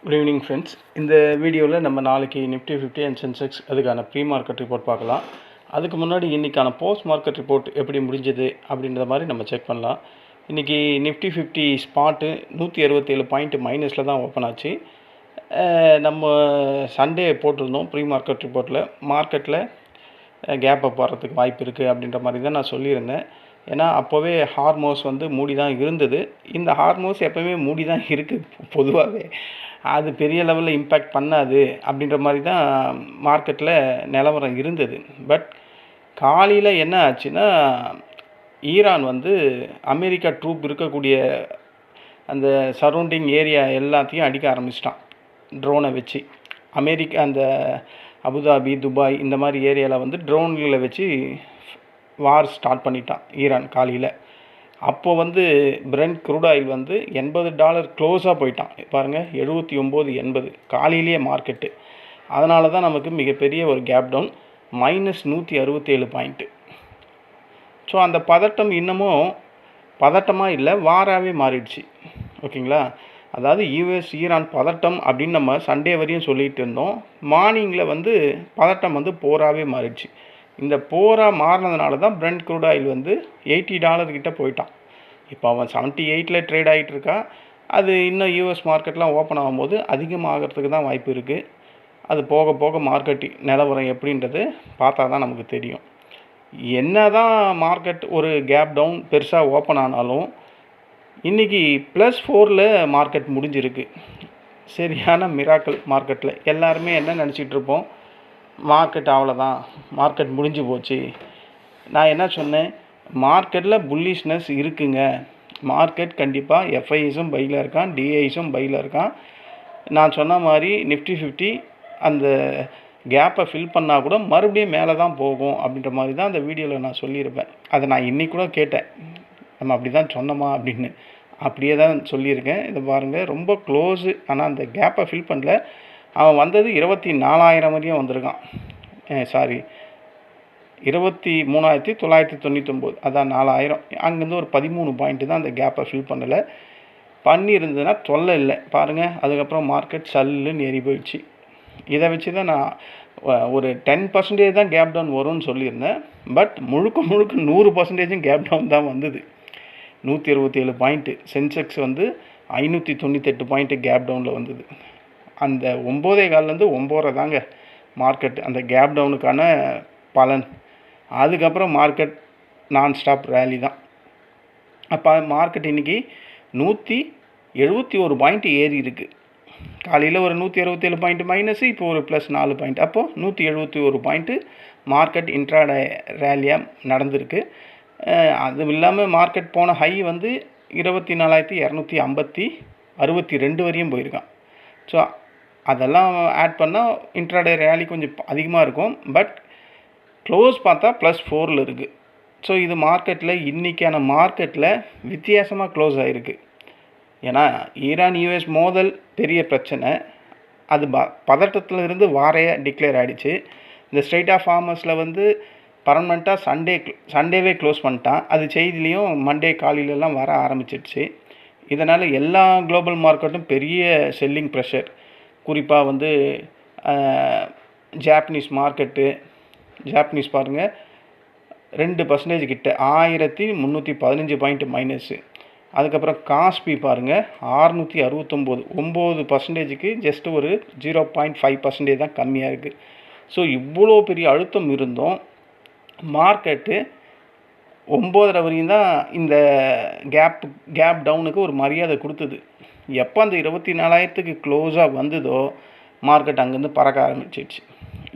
Good evening friends. இந்த வீடியோவில் நம்ம நாளைக்கு நிஃப்டி 50 அண்ட் சென்செக்ஸ் அதுக்கான ப்ரீ மார்க்கெட் ரிப்போர்ட் பார்க்கலாம். அதுக்கு முன்னாடி இன்றைக்கான போஸ்ட் மார்க்கெட் ரிப்போர்ட் எப்படி முடிஞ்சது அப்படின்ற மாதிரி நம்ம செக் பண்ணலாம். இன்றைக்கி நிஃப்டி 50 ஸ்பாட்டு 167 பாயிண்ட் மைனஸில் தான் ஓப்பன் ஆச்சு. நம்ம சண்டே போட்டிருந்தோம் ப்ரீ மார்க்கெட் ரிப்போர்ட்டில் மார்க்கெட்டில் கேப் அப் வர்றதுக்கு வாய்ப்பு இருக்குது அப்படின்ற மாதிரி தான் நான் சொல்லியிருந்தேன். ஏன்னா அப்போவே ஹார்மோஸ் மூடி தான் இருந்தது. இந்த ஹார்மோஸ் எப்போவுமே மூடி தான் இருக்குது பொதுவாகவே. அது பெரிய லெவலில் இம்பேக்ட் பண்ணாது அப்படின்ற மாதிரி தான் மார்க்கெட்டில் நிலவரம் இருந்தது. பட் காலையில் என்ன ஆச்சுன்னா, ஈரான் அமெரிக்கா ட்ரூப் இருக்கக்கூடிய அந்த சரௌண்டிங் ஏரியா எல்லாத்தையும் அடிக்க ஆரம்பிச்சிட்டான் ட்ரோனை வச்சு. அமெரிக்கா அந்த அபுதாபி, துபாய் இந்த மாதிரி ஏரியாவில் ட்ரோன்களை வச்சு வார் ஸ்டார்ட் பண்ணிட்டான் ஈரான் காலையில். அப்போது பிரெண்ட் க்ரூட் ஆயில் $80 க்ளோஸாக போயிட்டான். பாருங்கள், 79.80 காலையிலேயே மார்க்கெட்டு. அதனால தான் நமக்கு மிகப்பெரிய ஒரு கேப் டவுன் -167 பாயிண்ட்டு. ஸோ அந்த பதட்டம் இன்னமும் பதட்டமாக இல்லை, வாராகவே மாறிடுச்சு. ஓகேங்களா? அதாவது யூஎஸ் ஈரான் பதட்டம் அப்படின்னு நம்ம சண்டே வரையும் சொல்லிகிட்டு இருந்தோம். மார்னிங்கில் பதட்டம் போராகவே மாறிடுச்சு. இந்த போராக மாறினதுனால தான் பிரெண்ட் க்ரூட் ஆயில் $80 கிட்ட போயிட்டான். இப்போ அவன் 78ல் ட்ரேட் ஆகிட்டு இருக்கா. அது இன்னும் யூஎஸ் மார்க்கெட்லாம் ஓப்பன் ஆகும்போது அதிகமாகிறதுக்கு தான் வாய்ப்பு இருக்குது. அது போக போக மார்க்கெட் நிலவரம் எப்படின்றது பார்த்தா தான் நமக்கு தெரியும். என்ன தான் மார்க்கெட் ஒரு கேப் டவுன் பெருசாக ஓப்பன் ஆனாலும் இன்றைக்கி +4 மார்க்கெட் முடிஞ்சிருக்கு. சரியான மிராக்கிள் மார்க்கெட்டில். எல்லாருமே என்ன நினச்சிட்ருப்போம், மார்க்கெட் அவ்வளோதான், மார்க்கெட் முடிஞ்சு போச்சு. நான் என்ன சொன்னேன், மார்க்கெட்டில் புல்லிஷ்னஸ் இருக்குங்க. மார்க்கெட் கண்டிப்பாக எஃப்ஐஸும் பையில் இருக்கான், டிஐஸும் பையில் இருக்கான். நான் சொன்ன மாதிரி நிஃப்டி 50 அந்த கேப்பை ஃபில் பண்ணால் கூட மறுபடியும் மேலே தான் போகும் அப்படின்ற மாதிரி தான் அந்த வீடியோவில் நான் சொல்லியிருப்பேன். அதை நான் இன்றைக்கி கூட கேட்டேன், நம்ம அப்படி தான் சொன்னோமா அப்படின்னு. அப்படியே தான் சொல்லியிருக்கேன். இதை பாருங்கள், ரொம்ப க்ளோஸு. ஆனால் அந்த கேப்பை ஃபில் பண்ணல. அவன் 24,000 வரையும் வந்திருக்கான். சாரி, 23,999. அதான் 4,000. அங்கேருந்து ஒரு 13 பாயிண்ட்டு தான் அந்த கேப்பை ஃபில் பண்ணலை. பண்ணியிருந்ததுன்னா தொல்லை இல்லை. பாருங்கள், அதுக்கப்புறம் மார்க்கெட் சல்லுன்னு ஏறி போயிடுச்சு. இதை வச்சு தான் நான் ஒரு 10% தான் கேப் டவுன் வரும்னு சொல்லியிருந்தேன். பட் முழுக்க 100% கேப் டவுன் தான் வந்தது. 167 பாயிண்ட்டு. சென்செக்ஸ் 598 பாயிண்ட்டு கேப் டவுனில் வந்தது. அந்த 9:15 9:30 தாங்க மார்க்கெட் அந்த கேப் டவுனுக்கான பலன். அதுக்கப்புறம் மார்க்கெட் நான் ஸ்டாப் ரேலி தான். அப்போ மார்க்கெட் இன்றைக்கி 171 பாயிண்ட் ஏறி இருக்குது. காலையில் ஒரு 167 பாயிண்ட் மைனஸு, இப்போ ஒரு +4 பாயிண்ட். அப்போது 171 பாயிண்ட்டு மார்க்கெட் இன்ட்ராடே ரேலியாக நடந்திருக்கு. அதுவும் இல்லாமல் மார்க்கெட் போன ஹை 24,250 வரையும் போயிருக்கான். ஸோ அதெல்லாம் ஆட் பண்ணால் இன்ட்ராடே ரேலி கொஞ்சம் அதிகமாக இருக்கும். பட் க்ளோஸ் பார்த்தா +4 இருக்குது. ஸோ இது மார்க்கெட்டில் இன்றைக்கான மார்க்கெட்டில் வித்தியாசமாக க்ளோஸ் ஆகிருக்கு. ஏன்னா ஈரான் யூஎஸ் மோதல் பெரிய பிரச்சனை. அது பதட்டத்தில் இருந்து வாரையாக டிக்ளேர் ஆகிடுச்சு. இந்த ஸ்ட்ரெயிட் ஆஃப் ஹார்மஸில் பர்மனெண்ட்டாக சண்டேவே க்ளோஸ் பண்ணிட்டான். அது செய்திலையும் மண்டே காலையிலலாம் வர ஆரம்பிச்சிடுச்சு. இதனால் எல்லா குளோபல் மார்க்கெட்டும் பெரிய செல்லிங் ப்ரெஷர். குறிப்பாக ஜாப்பனீஸ் மார்க்கெட்டு, ஜாப்பனீஸ் பாருங்கள் 2% கிட்ட 1,315 பாயிண்ட் மைனஸு. அதுக்கப்புறம் காஸ்பி பாருங்கள் 669, 9%க்கு ஜஸ்ட் ஒரு 0.5% தான் கம்மியாக இருக்குது. ஸோ இவ்வளோ பெரிய அழுத்தம் இருந்தும் மார்க்கெட்டு 9:30 வரையும் தான் இந்த கேப் டவுனுக்கு ஒரு மரியாதை கொடுத்தது. எப்போ அந்த 24,000க்கு க்ளோஸாக வந்ததோ மார்க்கெட் அங்கேருந்து பறக்க ஆரம்பிச்சிடுச்சு.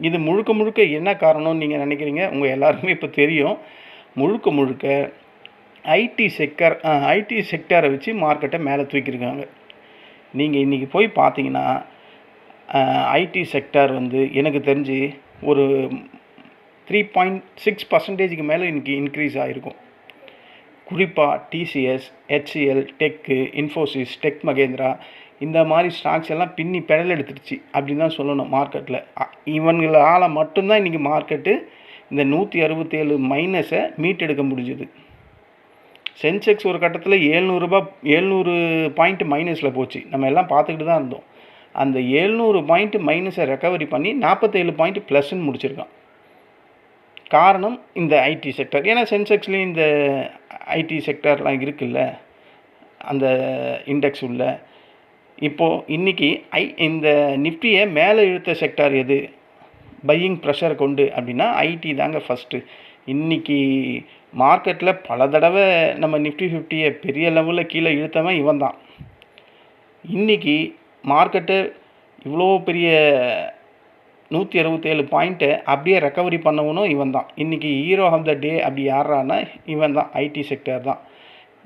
இது முழுக்க என்ன காரணம்னு நீங்கள் நினைக்கிறீங்க? உங்கள் எல்லாருமே இப்போ தெரியும். முழுக்க ஐடி செக்டாரை வச்சு மார்க்கெட்டை மேலே தூக்கியிருக்காங்க. நீங்கள் இன்றைக்கி போய் பார்த்தீங்கன்னா ஐடி செக்டார் எனக்கு தெரிஞ்சு ஒரு 3.6%க்கு மேலே இன்றைக்கி இன்க்ரீஸ் ஆகிருக்கும். குறிப்பாக TCS, HCL, tech, Infosys, tech Mahindra இந்த மாதிரி ஸ்டாக்ஸ் எல்லாம் பின்னி பெடல் எடுத்துருச்சு அப்படின்னு தான் சொல்லணும். மார்க்கெட்டில் இவங்களால் மட்டும்தான் இன்றைக்கி மார்க்கெட்டு இந்த 167 மைனஸை மீட்டெடுக்க முடிஞ்சுது. சென்செக்ஸ் ஒரு கட்டத்தில் 700 பாயிண்ட் மைனஸில் போச்சு. நம்ம எல்லாம் பார்த்துக்கிட்டு தான் இருந்தோம். அந்த 700 பாயிண்ட் மைனஸை ரெக்கவரி பண்ணி 47 பாயிண்ட் ப்ளஸ்ன்னு முடிச்சிருக்கான். காரணம் இந்த ஐடி செக்டர். ஏன்னா சென்செக்ஸ்லேயும் இந்த ஐடி செக்டர்லாம் இருக்குல்ல, அந்த இண்டெக்ஸ் உள்ள. இப்போது இன்றைக்கி இந்த நிஃப்டியை மேலே இழுத்த செக்டார் எது, பையிங் ப்ரெஷர் கொண்டு அப்படின்னா ஐடி தாங்க ஃபஸ்ட்டு. இன்றைக்கி மார்க்கெட்டில் பல தடவை நம்ம நிஃப்டி 50யை பெரிய லெவலில் கீழே இழுத்தவன் இவன் தான். இன்றைக்கி மார்க்கெட்டு இவ்வளோ பெரிய 167 பாயிண்ட்டை அப்படியே ரெக்கவரி பண்ணவனும் இவன் தான். இன்றைக்கி ஹீரோ ஆஃப் த டே அப்படி யாரானா இவன் தான், ஐடி செக்டர் தான்.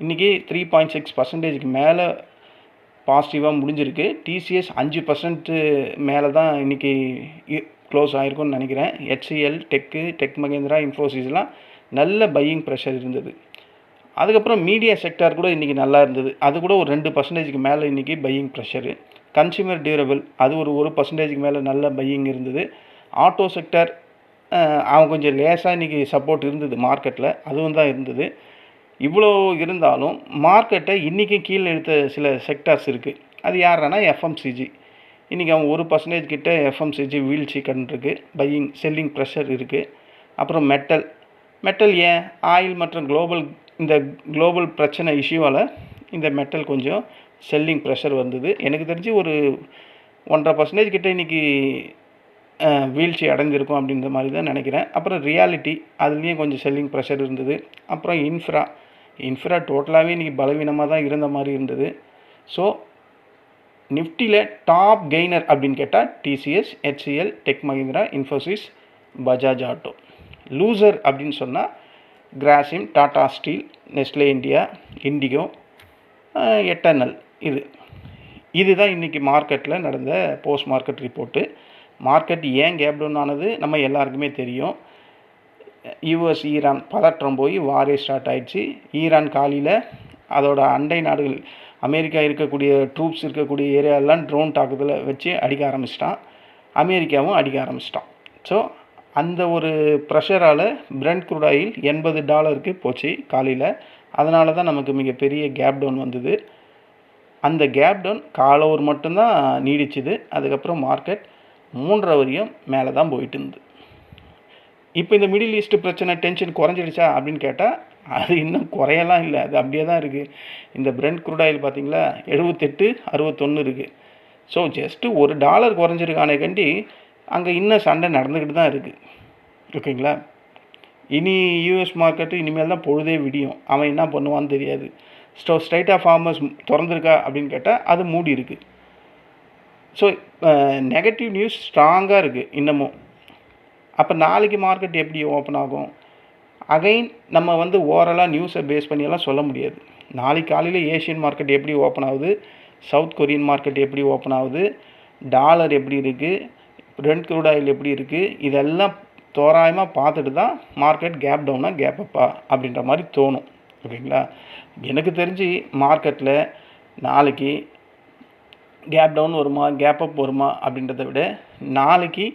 இன்றைக்கி 3.6% மேலே பாசிட்டிவாக முடிஞ்சிருக்கு. டிசிஎஸ் 5% மேலே தான் இன்றைக்கி க்ளோஸ் ஆகிருக்குன்னு நினைக்கிறேன். HCL, டெக் மகேந்திரா, இன்ஃபோசிஸ்லாம் நல்ல பையிங் ப்ரெஷர் இருந்தது. அதுக்கப்புறம் மீடியா செக்டார் கூட இன்றைக்கி நல்லா இருந்தது. அது கூட ஒரு 2% மேலே இன்றைக்கி பையிங் ப்ரெஷரு. கன்சியூமர் டியூரபிள் அது ஒரு 1% மேலே நல்ல பையிங் இருந்தது. ஆட்டோ செக்டர் அவன் கொஞ்சம் லேசாக இன்றைக்கி சப்போர்ட் இருந்தது மார்க்கெட்டில், அதுவும் தான் இருந்தது. இவ்வளோ இருந்தாலும் மார்க்கெட்டை இன்றைக்கி கீழே எடுத்த சில செக்டார்ஸ் இருக்குது. அது யாருன்னா எஃப்எம்சிஜி. இன்றைக்கி அவன் 1% கிட்ட எஃப்எம்சிஜி வீழ்ச்சி கண்டிருக்கு, பையிங் செல்லிங் ப்ரெஷர் இருக்குது. அப்புறம் மெட்டல் ஏன் ஆயில் மற்றும் இந்த குளோபல் பிரச்சனை இஷ்யூவால் இந்த மெட்டல் கொஞ்சம் செல்லிங் ப்ரெஷர் வந்தது. எனக்கு தெரிஞ்சு ஒரு 1.5% கிட்ட இன்றைக்கி வீழ்ச்சி அடைஞ்சிருக்கும் அப்படின்ற மாதிரி தான் நினைக்கிறேன். அப்புறம் ரியாலிட்டி அதுலேயும் கொஞ்சம் செல்லிங் ப்ரெஷர் இருந்தது. அப்புறம் இன்ஃப்ரா டோட்டலாகவே இன்றைக்கி பலவீனமாக தான் இருந்த மாதிரி இருந்தது. ஸோ நிஃப்டியில் டாப் கெய்னர் அப்படின்னு கேட்டால் TCS, HCL, tech Mahindra, Infosys, Bajaj auto. Loser அப்படின்னு சொன்னால் Grasim, Tata steel, Nestle India, indigo, eternal. இதுதான் இன்றைக்கி மார்க்கெட்டில் நடந்த போஸ்ட் மார்க்கெட் ரிப்போர்ட்டு. மார்க்கெட் ஏன் கேப் டவுன் ஆனது நம்ம எல்லாருக்குமே தெரியும். யூஎஸ் ஈரான் பதற்றம் போய் வாரே ஸ்டார்ட் ஆகிடுச்சு. ஈரான் காலையில் அதோட அண்டை நாடுகள் அமெரிக்கா இருக்கக்கூடிய ட்ரூப்ஸ் இருக்கக்கூடிய ஏரியாவெல்லாம் ட்ரோன் தாக்குதலை வச்சு அடிக்க ஆரம்பிச்சிட்டான். அமெரிக்காவும் அடிக்க ஆரம்பிச்சிட்டான். ஸோ அந்த ஒரு ப்ரெஷரால் பிரெண்ட் க்ரூட் ஆயில் $80 போச்சு காலையில். அதனால தான் நமக்கு மிகப்பெரிய கேப் டவுன் வந்தது. அந்த கேப் டவுன் காலோவர் மட்டும்தான் நீடிச்சுது. அதுக்கப்புறம் மார்க்கெட் 3:30 வரையும் மேலே தான் போயிட்டு இருந்தது. இப்போ இந்த மிடில் ஈஸ்ட் பிரச்சனை டென்ஷன் குறைஞ்சிடுச்சா அப்படின்னு கேட்டால் அது இன்னும் குறையலாம் இல்லை, அது அப்படியே தான் இருக்குது. இந்த பிரெண்ட் க்ரூட் ஆயில் பார்த்திங்களா 78.61 இருக்குது. ஸோ ஜஸ்ட்டு $1 குறைஞ்சிருக்கானே கண்டி அங்கே இன்னும் சண்டை நடந்துக்கிட்டு தான் இருக்குது. ஓகேங்களா? இனி யூஎஸ் மார்க்கெட்டு இனிமேல் தான் பொழுதே விடியும். அவன் என்ன பண்ணுவான்னு தெரியாது. ஸ்ட்ரைட் ஆஃப் ஃபார்மர்ஸ் திறந்துருக்கா அப்படின்னு கேட்டால் அது மூடி இருக்குது. ஸோ நெகட்டிவ் நியூஸ் ஸ்ட்ராங்காக இருக்குது இன்னமும். அப்போ நாளைக்கு மார்க்கெட் எப்படி ஓப்பன் ஆகும்? அகைன் நம்ம ஓவராலாக நியூஸை பேஸ் பண்ணியெல்லாம் சொல்ல முடியாது. நாளைக்கு காலையில் ஏஷியன் மார்க்கெட் எப்படி ஓப்பன் ஆகுது, சவுத் கொரியன் மார்க்கெட் எப்படி ஓப்பன் ஆகுது, டாலர் எப்படி இருக்குது, பிரெண்ட் க்ரூட் ஆயில் எப்படி இருக்குது, இதெல்லாம் தோராயமாக பார்த்துட்டு தான் மார்க்கெட் கேப் டவுனா கேப் அப்பா அப்படின்ற மாதிரி தோணும். ஓகேங்களா? எனக்கு தெரிஞ்சு மார்க்கெட்டில் நாளைக்கு கேப் டவுன் வருமா கேப் அப் வருமா அப்படின்றத விட நாளைக்கு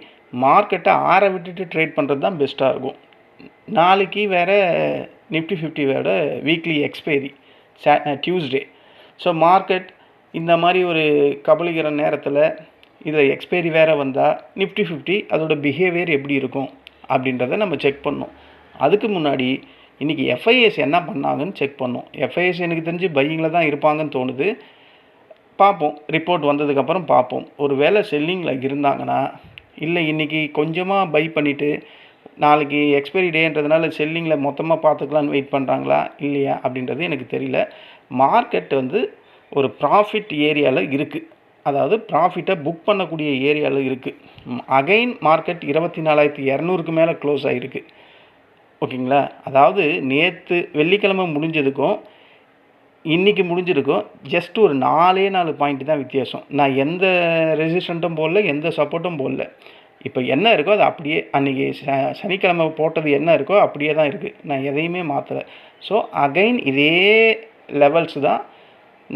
மார்க்கெட்டை ஆற விட்டுட்டு ட்ரேட் பண்ணுறது தான் பெஸ்ட்டாக இருக்கும். நாளைக்கு வேறு நிஃப்டி 50 வேறு weekly expiry Tuesday. So market இந்த மாதிரி ஒரு கபலிக்கிற நேரத்தில் இதில் எக்ஸ்பைரி வேறு வந்தால் நிஃப்டி 50 அதோட பிஹேவியர் எப்படி இருக்கும் அப்படின்றத நம்ம செக் பண்ணோம். அதுக்கு முன்னாடி இன்றைக்கி எஃப்ஐஎஸ் என்ன பண்ணாங்கன்னு செக் பண்ணோம். எஃப்ஐஎஸ் எனக்கு தெரிஞ்சு பையிங்கில் தான் இருப்பாங்கன்னு தோணுது. பார்ப்போம், ரிப்போர்ட் வந்ததுக்கப்புறம் பார்ப்போம். ஒரு வேளை செல்லிங்கில் இருந்தாங்கன்னா, இல்லை இன்றைக்கி கொஞ்சமாக பை பண்ணிவிட்டு நாளைக்கு எக்ஸ்பைரி டேன்றதுனால செல்லிங்கில் மொத்தமாக பார்த்துக்கலான்னு வெயிட் பண்ணுறாங்களா இல்லையா அப்படின்றது எனக்கு தெரியல. மார்க்கெட் ஒரு ப்ராஃபிட் ஏரியாவில் இருக்குது, அதாவது ப்ராஃபிட்டை புக் பண்ணக்கூடிய ஏரியாவில் இருக்குது. அகைன் மார்க்கெட் 24,200க்கு மேலே க்ளோஸ் ஆகிருக்கு. ஓகேங்களா? அதாவது நேற்று வெள்ளிக்கிழமை முடிஞ்சதுக்கும் இன்றைக்கி முடிஞ்சிருக்கும் ஜஸ்ட் ஒரு 4 பாயிண்ட் தான் வித்தியாசம். நான் எந்த ரெசிஸ்டண்ட்டும் போடல, எந்த சப்போர்ட்டும் போடல. இப்போ என்ன இருக்கோ அது அப்படியே அன்றைக்கி சனிக்கிழமை போட்டது என்ன இருக்கோ அப்படியே தான் இருக்குது. நான் எதையுமே மாற்றலை. ஸோ அகைன் இதே லெவல்ஸ் தான்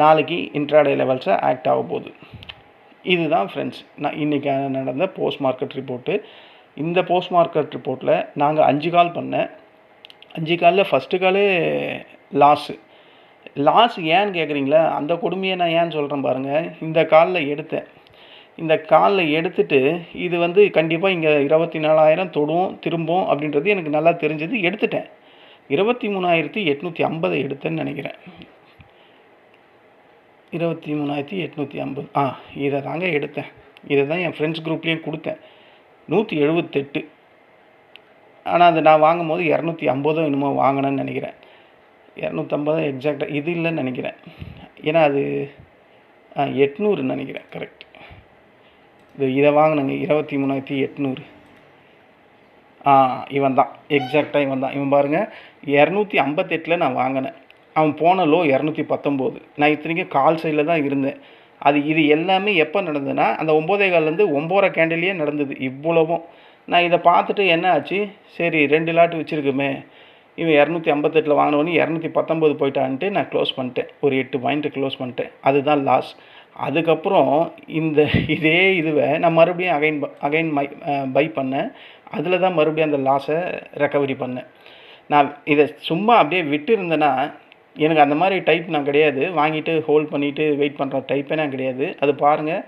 நாளைக்கு இன்ட்ராடே லெவல்ஸை ஆக்ட் ஆக போகுது. இதுதான் ஃப்ரெண்ட்ஸ் நான் இன்றைக்கி நடந்த போஸ்ட் மார்க்கெட் ரிப்போர்ட்டு. இந்த போஸ்ட் மார்க்கெட் ரிப்போர்ட்டில் நாங்கள் 5 கால் பண்ணேன். 5 காலில் ஃபஸ்ட்டு காலே லாஸ் ஏன்னு கேட்குறீங்களா? அந்த கொடுமையை நான் ஏன்னு சொல்கிறேன் பாருங்கள். இந்த காலில் எடுத்தேன். இந்த காலில் எடுத்துட்டு இது வந்து கண்டிப்பாக இங்கே 24,000 தொடும் திரும்பும் அப்படின்றது எனக்கு நல்லா தெரிஞ்சது. எடுத்துட்டேன். 23,850 எடுத்தேன்னு நினைக்கிறேன். 23,850 இதை தாங்க எடுத்தேன். இதை தான் என் ஃப்ரெண்ட்ஸ் குரூப்லேயும் கொடுத்தேன். 178. ஆனால் அது நான் வாங்கும் போது 250 என்னமோ வாங்கினேன்னு நினைக்கிறேன். 250 எக்ஸாக்டாக இது இல்லைன்னு நினைக்கிறேன். ஏன்னா அது 800 நினைக்கிறேன். கரெக்ட். இதை வாங்கினேங்க 23,800. இவன் தான் எக்ஸாக்டாக இவன் தான். இவன் பாருங்கள் 258 நான் வாங்கினேன். அவன் போன லோ 219. நான் இத்தனைக்கும் கால் சைடில் தான் இருந்தேன். இது எல்லாமே எப்போ நடந்ததுன்னா அந்த 9:15 9:30 கேண்டில்லையே நடந்தது இவ்வளவும். நான் இதை பார்த்துட்டு என்ன ஆச்சு, சரி 2 லாட் வச்சுருக்குமே, இவன் 258 வாங்கினவொன்னே 219 போயிட்டான்ட்டு நான் க்ளோஸ் பண்ணிட்டேன். ஒரு 8 பாயிண்ட் க்ளோஸ் பண்ணிட்டேன். அதுதான் லாஸ். அதுக்கப்புறம் இதே இதுவை நான் மறுபடியும் அகைன் பை பண்ணேன். அதில் தான் மறுபடியும் அந்த லாஸை ரெக்கவரி பண்ணேன். நான் இதை சும்மா அப்படியே விட்டு இருந்தேன்னா, எனக்கு அந்த மாதிரி டைப் நான் கிடையாது. வாங்கிட்டு ஹோல்ட் பண்ணிவிட்டு வெயிட் பண்ணுற டைப்பே நான் கிடையாது. அது பாருங்கள்,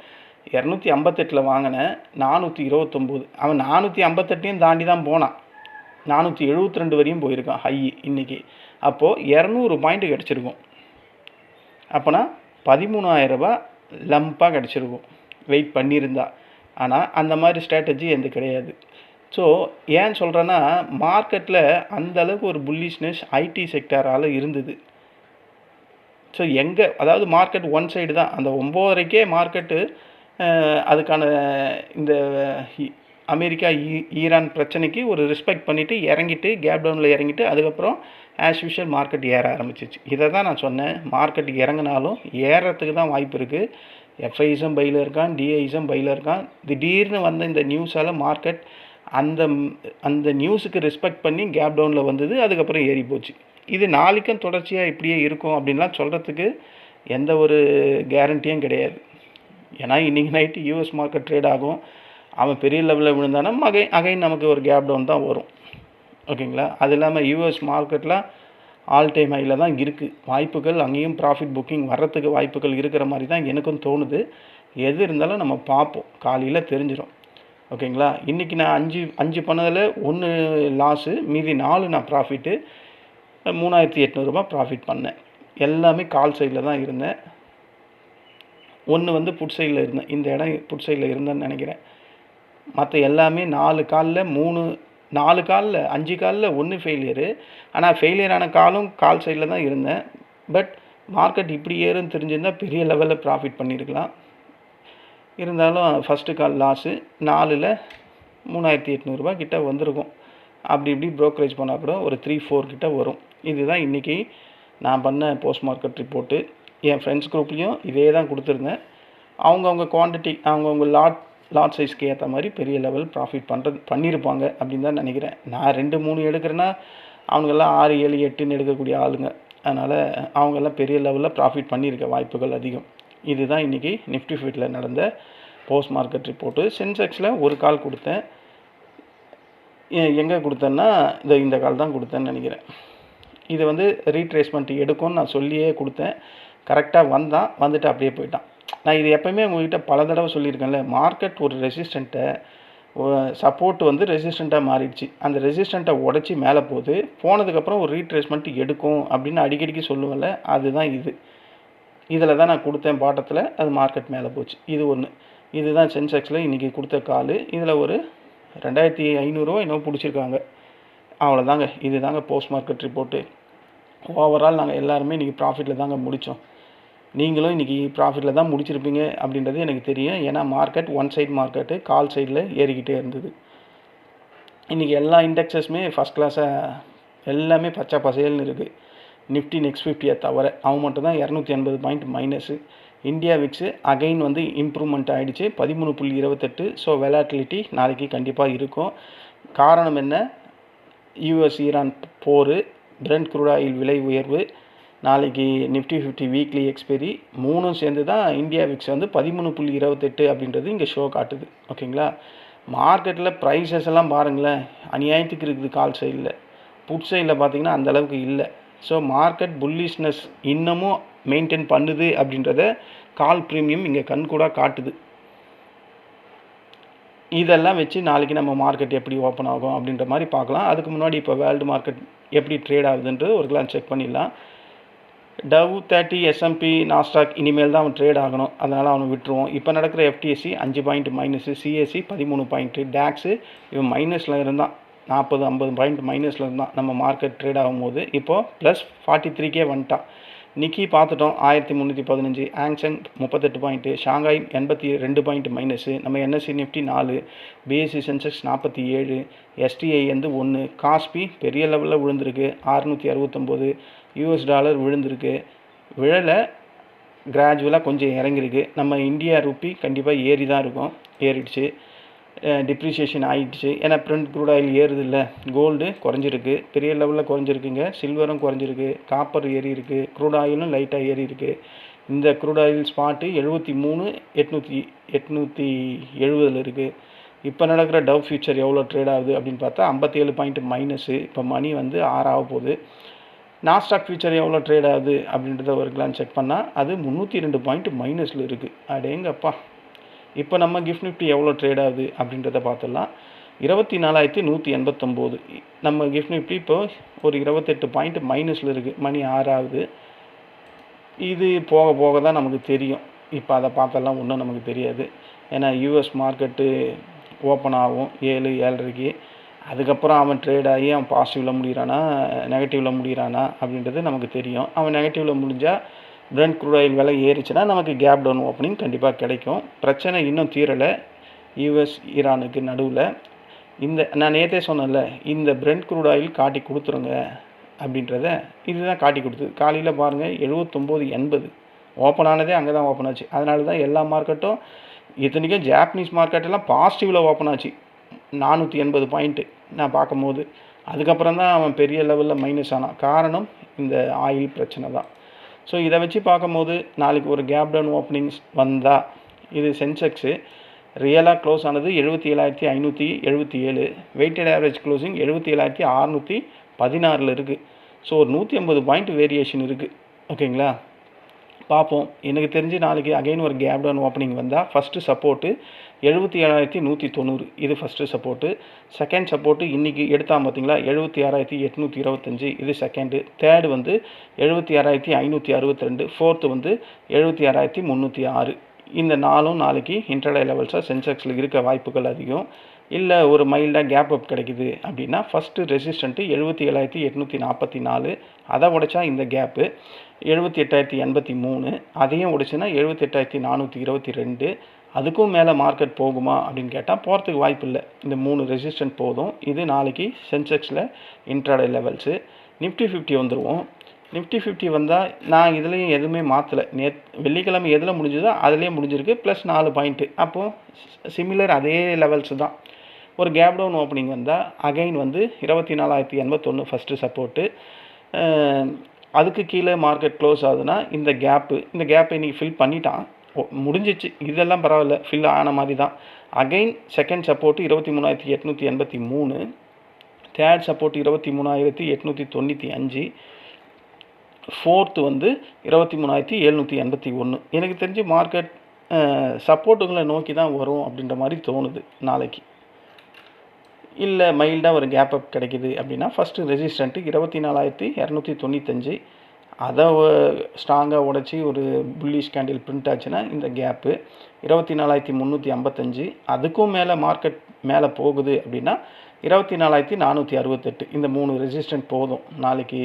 258 வாங்கினேன், 429. அவன் 458 தாண்டி தான் போனான். 472 வரையும் போயிருக்கான் ஹை இன்றைக்கி. அப்போது 200 பாயிண்ட் கிடச்சிருக்கும். அப்போனா 13,000 லம்பாக கிடச்சிருக்கும் வெயிட் பண்ணியிருந்தா. ஆனால் அந்த மாதிரி ஸ்ட்ராட்டஜி எந்த கிடையாது. ஸோ ஏன் சொல்கிறேன்னா, மார்க்கெட்டில் அந்தளவுக்கு ஒரு புல்லிஷ்னஸ் ஐடி செக்டாரால் இருந்தது. ஸோ அதாவது மார்க்கெட் ஒன் சைடு தான். அந்த 9:30க்கே மார்க்கெட்டு அதுக்கான இந்த அமெரிக்கா ஈரான் பிரச்சனைக்கு ஒரு ரெஸ்பெக்ட் பண்ணிவிட்டு இறங்கிட்டு கேப் டவுனில் இறங்கிட்டு அதுக்கப்புறம் ஆஸ் யூஷுவல் மார்க்கெட் ஏற ஆரம்பிச்சிச்சு. இதை தான் நான் சொன்னேன். மார்க்கெட் இறங்கினாலும் ஏறத்துக்கு தான் வாய்ப்பு இருக்குது. எஃப்ஐஸும் பையில் இருக்கான், டிஐஸும் பையில் இருக்கான். திடீர்னு வந்த இந்த நியூஸால் மார்க்கெட் அந்த நியூஸுக்கு ரெஸ்பெக்ட் பண்ணி கேப் டவுனில் வந்தது. அதுக்கப்புறம் ஏறி போச்சு. இது நாளைக்கும் தொடர்ச்சியாக இப்படியே இருக்கும் அப்படின்லாம் சொல்கிறதுக்கு எந்த ஒரு கேரண்டியும் கிடையாது. ஏன்னா இன்றைக்கி நைட்டு யூஎஸ் மார்க்கெட் ட்ரேட் ஆகும். அவன் பெரிய லெவலில் விழுந்தானா அகைன் நமக்கு ஒரு கேப் டவுன் தான் வரும். ஓகேங்களா? அது இல்லாமல் யூஎஸ் மார்க்கெட்டில் ஆல் டைம் ஹையில் தான் இருக்குது. வாய்ப்புகள் அங்கேயும் ப்ராஃபிட் புக்கிங் வர்றதுக்கு வாய்ப்புகள் இருக்கிற மாதிரி தான் எனக்கும் தோணுது. எது இருந்தாலும் நம்ம பார்ப்போம், காலையில் தெரிஞ்சிடும். ஓகேங்களா? இன்றைக்கி நான் 5 பண்ணதில் 1 லாஸு, மீதி 4 நான் ப்ராஃபிட்டு. 3,800 ப்ராஃபிட் பண்ணேன். எல்லாமே கால் சைடில் தான் இருந்தேன். 1 வந்து புட் சைடில் இருந்தேன். இந்த இடம் புட் சைடில் இருந்தேன்னு நினைக்கிறேன். மற்ற எல்லாமே 4 காலில் 5 காலில் 1 ஃபெயிலியரு. ஆனால் ஃபெயிலியரான கால் சைடில் தான் இருந்தேன். பட் மார்க்கெட் இப்படி ஏறுன்னு தெரிஞ்சிருந்தால் பெரிய லெவலில் ப்ராஃபிட் பண்ணியிருக்கலாம். இருந்தாலும் ஃபஸ்ட்டு கால் லாஸு. 4ல் 3,800 கிட்ட வந்திருக்கும். அப்படி இப்படி ப்ரோக்கரேஜ் பண்ணால் கூட ஒரு 3-4 கிட்ட வரும். இதுதான் இன்றைக்கி நான் பண்ண போஸ்ட் மார்க்கெட் ரிப்போர்ட்டு. என் ஃப்ரெண்ட்ஸ் குரூப்லேயும் இதே தான் கொடுத்துருந்தேன். அவங்கவுங்க குவான்டிட்டி அவங்கவுங்க லாட் சைஸ்க்கு ஏற்ற மாதிரி பெரிய லெவல் ப்ராஃபிட் பண்ணியிருப்பாங்க அப்படின்னு தான் நினைக்கிறேன். நான் 2-3 எடுக்கிறேன்னா அவங்கெல்லாம் 6, 7, 8ன்னு எடுக்கக்கூடிய ஆளுங்க. அதனால் அவங்கெல்லாம் பெரிய லெவலில் ப்ராஃபிட் பண்ணியிருக்க வாய்ப்புகள் அதிகம். இதுதான் இன்றைக்கி நிஃப்டி ஃபிஃப்டியில் நடந்த போஸ்ட் மார்க்கெட் ரிப்போர்ட்டு. சென்செக்ஸில் ஒரு கால் கொடுத்தேன். எங்கே கொடுத்தேன்னா இந்த கால் தான் கொடுத்தேன்னு நினைக்கிறேன். இது வந்து ரீட்ரேஸ்மெண்ட் எடுக்கும்னு நான் சொல்லியே கொடுத்தேன். கரெக்டாக வந்துட்டு அப்படியே போயிட்டான். நான் இது எப்போயுமே உங்கள்கிட்ட பல தடவை சொல்லியிருக்கேன்ல, மார்க்கெட் ஒரு ரெசிஸ்டண்ட்டை சப்போர்ட் வந்து ரெசிஸ்டண்ட்டாக மாறிடுச்சு. அந்த ரெசிஸ்டண்ட்டை உடச்சி மேலே போனதுக்கப்புறம் ஒரு ரீட்ரேஸ்மெண்ட் எடுக்கும் அப்படின்னு அடிக்கடிக்கு சொல்லுவேன்ல, அதுதான் இது. இதில் தான் நான் கொடுத்தேன் பாட்டத்தில். அது மார்க்கெட் மேலே போச்சு. இது ஒன்று. இதுதான் சென்செக்ஸில் இன்றைக்கி கொடுத்த கால். இதில் ஒரு 2,500 என்னவோ பிடிச்சிருக்காங்க. அவ்வளோதாங்க. இது தாங்க போஸ்ட் மார்க்கெட் ரிப்போர்ட்டு. ஓவரால் நாங்கள் எல்லாருமே இன்றைக்கி ப்ராஃபிட்டில் தாங்க முடித்தோம். நீங்களும் இன்றைக்கி ப்ராஃபிட்டில் தான் முடிச்சிருப்பீங்க அப்படின்றது எனக்கு தெரியும். ஏன்னா மார்க்கெட் ஒன் சைடு மார்க்கெட்டு கால் சைடில் ஏறிக்கிட்டே இருந்தது. இன்றைக்கி எல்லா இண்டெக்ஸஸுமே ஃபஸ்ட் கிளாஸாக எல்லாமே பச்சை பசேல்னு இருக்குது. நிஃப்டி நெக்ஸ்ட் 50 தவிர அவன் மட்டும் தான் 280 point minus. India VIX again வந்து இம்ப்ரூவ்மெண்ட் ஆகிடுச்சு 13.28. ஸோ வெலாட்டிலிட்டி நாளைக்கு கண்டிப்பாக இருக்கும். காரணம் என்ன? யூஎஸ் ஈரான் போர், பிரெண்ட் க்ரூட் ஆயில் விலை உயர்வு, நாளைக்கு நிஃப்டி 50 வீக்லி எக்ஸ்பெரி, 3ம் சேர்ந்து தான் இந்தியா விக்ஸ் வந்து 13.28 அப்படின்றது இங்கே ஷோ காட்டுது. ஓகேங்களா? மார்க்கெட்டில் ப்ரைஸஸ் எல்லாம் பாருங்களேன், அநியாயத்துக்கு இருக்குது. கால் சைடில் புட் சைடில் பார்த்திங்கன்னா அந்தளவுக்கு இல்லை. ஸோ மார்க்கெட் புல்லிஷ்னஸ் இன்னமும் மெயின்டைன் பண்ணுது அப்படின்றத கால் ப்ரீமியம் இங்கே கண்கூடாக காட்டுது. இதெல்லாம் வச்சு நாளைக்கு நம்ம மார்க்கெட் எப்படி ஓப்பன் ஆகும் அப்படின்ற மாதிரி பார்க்கலாம். அதுக்கு முன்னாடி இப்போ வேர்ல்டு மார்க்கெட் எப்படி ட்ரேட் ஆகுதுன்றது ஒரு கிளான்ஸ் செக் பண்ணிடலாம். டவ் 30, S&P, நாஸ்டாக் இனிமேல் தான் அவன் ட்ரேட் ஆகணும், அதனால் அவனை விட்டுருவோம். இப்போ நடக்கிற FTSE 5 point minus, CAC 13 point, tax இவன் மைனஸில் இருந்தான், 40-50 பாயிண்ட் மைனஸில் இருந்தான் நம்ம மார்க்கெட் ட்ரேட் ஆகும்போது. இப்போது ப்ளஸ் 43K வந்துட்டான். நிக்கி பார்த்துட்டோம் 1315, ஆங்சங் 38 பாயிண்ட்டு, ஷாங்காய் 82 பாயிண்ட் மைனஸு, நம்ம NSE Nifty 4, BSE Sensex 47, STI வந்து 1, காஸ்பி பெரிய லெவலில் விழுந்திருக்கு 669, US டாலர் விழுந்திருக்கு, விழலை கிராஜுவலாக கொஞ்சம் இறங்கிருக்கு. நம்ம இந்தியா ரூபி கண்டிப்பாக ஏறி தான் இருக்கும், ஏறிடுச்சு, டிப்ரிசியேஷன் ஆகிடுச்சு. ஏன்னா பிரிண்ட் க்ரூட் ஆயில் ஏறுது இல்லை, கோல்டு குறைஞ்சிருக்கு, பெரிய லெவலில் குறைஞ்சிருக்குங்க, சில்வரும் குறைஞ்சிருக்கு, காப்பர் ஏறி இருக்குது, க்ரூட் ஆயிலும் லைட்டாக ஏறி இருக்குது. இந்த க்ரூட் ஆயில் ஸ்பாட்டு 73,870 இருக்குது. இப்போ நடக்கிற டவ் ஃபியூச்சர் எவ்வளோ ட்ரேட் ஆகுது அப்படின்னு பார்த்தா 57 பாயிண்ட் மைனஸு. இப்போ மணி வந்து 6 ஆக போகுது. நாஸ்டாக் ஃபியூச்சர் எவ்வளோ ட்ரேட் ஆகுது அப்படின்றத ஒரு கிளான்ஸ் செக் பண்ணால் அது 302 பாயிண்ட் மைனஸில் இருக்குது. அடேங்கப்பா. இப்போ நம்ம கிஃப்ட் நிஃப்டி எவ்வளோ ட்ரேட் ஆகுது அப்படின்றத பார்த்துடலாம். 24,189. நம்ம கிஃப்ட் நிஃப்டி இப்போ ஒரு 28 பாயிண்ட் மைனஸில் இருக்குது, மணி 6 ஆகுது. இது போக போக தான் நமக்கு தெரியும். இப்போ அதை பார்த்தெல்லாம் ஒன்றும் நமக்கு தெரியாது. ஏன்னா US மார்க்கெட்டு ஓப்பன் ஆகும் 7-7:30. அதுக்கப்புறம் அவன் ட்ரேட் ஆகி அவன் பாசிட்டிவில் முடிகிறானா நெகட்டிவில் முடிகிறானா அப்படின்றது நமக்கு தெரியும். அவன் நெகட்டிவில் முடிஞ்சால் பிரெண்ட் க்ரூட் ஆயில் விலை ஏறிச்சுன்னா நமக்கு கேப் டவுன் ஓப்பனிங் கண்டிப்பாக கிடைக்கும். பிரச்சனை இன்னும் தீரலை US ஈரானுக்கு நடுவில். நான் நேற்றே சொன்னேன்ல, இந்த பிரெண்ட் க்ரூட் ஆயில் காட்டி கொடுத்துருங்க அப்படின்றத இதுதான் காட்டி கொடுத்தது. காலையில் பாருங்கள் 79.80 ஓப்பன் ஆனதே அங்கே தான் ஓப்பன் ஆச்சு. அதனால தான் எல்லா மார்க்கெட்டும், இத்தனைக்கும் ஜாப்பனீஸ் மார்க்கெட்டெல்லாம் பாசிட்டிவில் ஓப்பன் ஆச்சு 480 பாயிண்ட்டு நான் பார்க்கும்போது. அதுக்கப்புறம் தான் அவன் பெரிய லெவலில் மைனஸ் ஆனான். காரணம் இந்த ஆயில் பிரச்சனை தான். ஸோ இதை வச்சு பார்க்கும்போது நாளைக்கு ஒரு கேப் டவுன் ஓப்பனிங்ஸ் வந்தால், இது சென்செக்ஸு ரியலாக க்ளோஸ் ஆனது 77,577, வெயிட்டட் ஆவரேஜ் க்ளோசிங் 77,616 இருக்குது. ஸோ ஒரு 150 பாயிண்ட் வேரியேஷன் இருக்குது. ஓகேங்களா, பார்ப்போம். எனக்கு தெரிஞ்சு நாளைக்கு அகைன் ஒரு கேப் டவுன் ஓப்பனிங் வந்தால் ஃபஸ்ட்டு சப்போர்ட்டு 77,190, இது ஃபஸ்ட்டு சப்போர்ட்டு. செகண்ட் சப்போர்ட்டு இன்றைக்கி எடுத்தால் பார்த்தீங்களா 76,825, இது செகண்டு. தேர்டு வந்து 76,562, ஃபோர்த்து வந்து 76,306. இந்த நாளைக்கு இன்டர்டே லெவல்ஸாக சென்செக்ஸில் இருக்க வாய்ப்புகள் அதிகம். இல்லை ஒரு மைல்டாக கேப் அப் கிடைக்குது அப்படின்னா ஃபஸ்ட்டு ரெசிஸ்டண்ட்டு 77,844, அதை உடைச்சா இந்த கேப்பு 78,083, அதையும் உடைச்சுன்னா 78,422. அதுக்கும் மேலே மார்க்கெட் போகுமா அப்படின்னு கேட்டால் போகிறதுக்கு வாய்ப்பு இல்லை. இந்த 3 ரெசிஸ்டன்ட் போதும். இது நாளைக்கு சென்செக்ஸில் இன்ட்ராடே லெவல்ஸு. நிஃப்டி 50 வந்துடுவோம். நிஃப்டி 50 வந்தால் நான் இதுலேயும் எதுவுமே மாற்றலை. வெள்ளிக்கிழமை எதில் முடிஞ்சதோ அதுலேயே முடிஞ்சிருக்கு, ப்ளஸ் 4 பாயிண்ட்டு. அப்போது சிமிலர் அதே லெவல்ஸ் தான். ஒரு கேப் டவுன் ஓப்பனிங் வந்தால் அகைன் வந்து 24,081 ஃபஸ்ட்டு சப்போர்ட்டு. அதுக்கு கீழே மார்க்கெட் க்ளோஸ் ஆகுதுன்னா இந்த கேப்பை இன்றைக்கி ஃபில் பண்ணிட்டான், முடிஞ்சிச்சு. இதெல்லாம் பரவாயில்ல, ஃபில் ஆன மாதிரி தான். Again second support 23,883, third support 23,895, fourth வந்து 23,781. எனக்கு தெரிஞ்சு மார்க்கெட் சப்போர்ட்டுங்களை நோக்கி தான் வரும் அப்படின்ற மாதிரி தோணுது நாளைக்கு. இல்லை மைல்டாக ஒரு கேப் அப் கிடைக்கிது அப்படின்னா ஃபஸ்ட்டு ரெசிஸ்டண்ட்டு 24,295, அதை ஸ்ட்ராங்காக உடச்சி ஒரு புல்லிஷ் கேண்டில் பிரிண்ட் ஆச்சுன்னா இந்த கேப்பு 24,355. அதுக்கும் மேலே மார்க்கெட் மேலே போகுது அப்படின்னா 24,468. இந்த 3 ரெசிஸ்டன்ட் போதும் நாளைக்கு.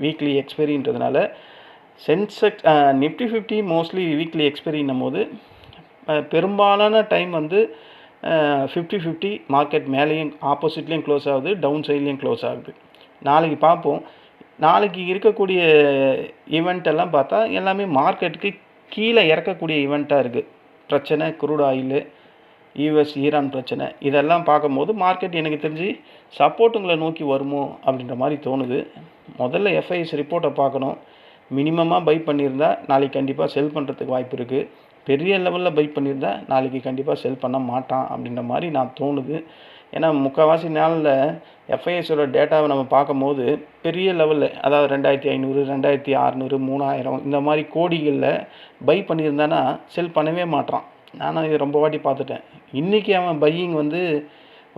வீக்லி எக்ஸ்பெரின்றதுனால சென்செக்ஸ் நிஃப்டி 50 மோஸ்ட்லி வீக்லி எக்ஸ்பெரின்னும் போது பெரும்பாலான டைம் வந்து 50-50 மார்க்கெட் மேலேயும் ஆப்போசிட்லேயும் க்ளோஸ் ஆகுது, டவுன் சைட்லேயும் க்ளோஸ் ஆகுது. நாளைக்கு பார்ப்போம். நாளைக்கு இருக்கக்கூடிய ஈவெண்ட் எல்லாம் பார்த்தா எல்லாமே மார்க்கெட்டுக்கு கீழே இறக்கக்கூடிய ஈவெண்ட்டாக இருக்குது. பிரச்சனை க்ரூட் ஆயிலு, US ஈரான் பிரச்சனை, இதெல்லாம் பார்க்கும்போது மார்க்கெட் எனக்கு தெரிஞ்சு சப்போர்ட்டுங்களை நோக்கி வருமோ அப்படின்ற மாதிரி தோணுது. முதல்ல FIS ரிப்போர்ட்டை பார்க்கணும். மினிமமாக பை பண்ணியிருந்தால் நாளைக்கு கண்டிப்பாக செல் பண்ணுறதுக்கு வாய்ப்பு இருக்குது. பெரிய லெவலில் பை பண்ணியிருந்தால் நாளைக்கு கண்டிப்பாக செல் பண்ண மாட்டான் அப்படின்ற மாதிரி நான் தோணுது. ஏன்னா முக்கால்வாசி நாளில் FISோட டேட்டாவை நம்ம பார்க்கும்போது பெரிய லெவலில், அதாவது 2,500, 2,600, 3,000 இந்த மாதிரி கோடிகளில் பை பண்ணியிருந்தானா செல் பண்ணவே மாட்டான். நானும் இது ரொம்ப வாட்டி பார்த்துட்டேன். இன்றைக்கி அவன் பையிங் வந்து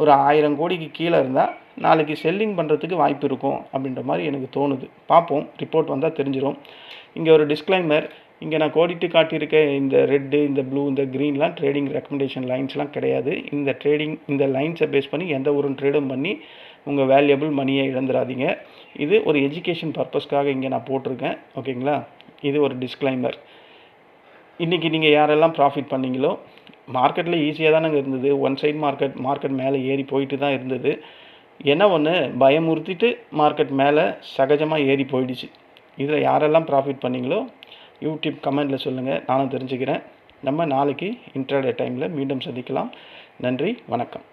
ஒரு 1000 கோடிக்கு கீழே இருந்தால் நாளைக்கு செல்லிங் பண்ணுறதுக்கு வாய்ப்பு இருக்கும் அப்படின்ற மாதிரி எனக்கு தோணுது. பார்ப்போம், ரிப்போர்ட் வந்தால் தெரிஞ்சிடும். இங்கே ஒரு டிஸ்க்ளைமர், இங்கே நான் கோடிட்டு காட்டியிருக்க இந்த ரெட்டு, இந்த ப்ளூ, இந்த க்ரீன்லாம் ட்ரேடிங் ரெக்கமெண்டேஷன் லைன்ஸ்லாம் கிடையாது. இந்த லைன்ஸை பேஸ் பண்ணி எந்த ஒரு ட்ரேடும் பண்ணி உங்கள் வேல்யூபிள் மணியை இழந்துடாதீங்க. இது ஒரு எஜுகேஷன் பர்பஸ்க்காக இங்கே நான் போட்டிருக்கேன். ஓகேங்களா? இது ஒரு டிஸ்க்ளைமர். இன்றைக்கி நீங்கள் யாரெல்லாம் ப்ராஃபிட் பண்ணீங்களோ, மார்க்கெட்டில் ஈஸியாக தானங்க இருந்தது. ஒன் சைட் மார்க்கெட் மேலே ஏறி போயிட்டு தான் இருந்தது. என்ன ஒன்று, பயமுறுத்திட்டு மார்க்கெட் மேலே சகஜமாக ஏறி போயிடுச்சு. இதில் யாரெல்லாம் ப்ராஃபிட் பண்ணீங்களோ யூடியூப் கமெண்டில் சொல்லுங்கள், நானும் தெரிஞ்சுக்கிறேன். நம்ம நாளைக்கு இன்ட்ராடே டைமில் மீண்டும் சந்திக்கலாம். நன்றி, வணக்கம்.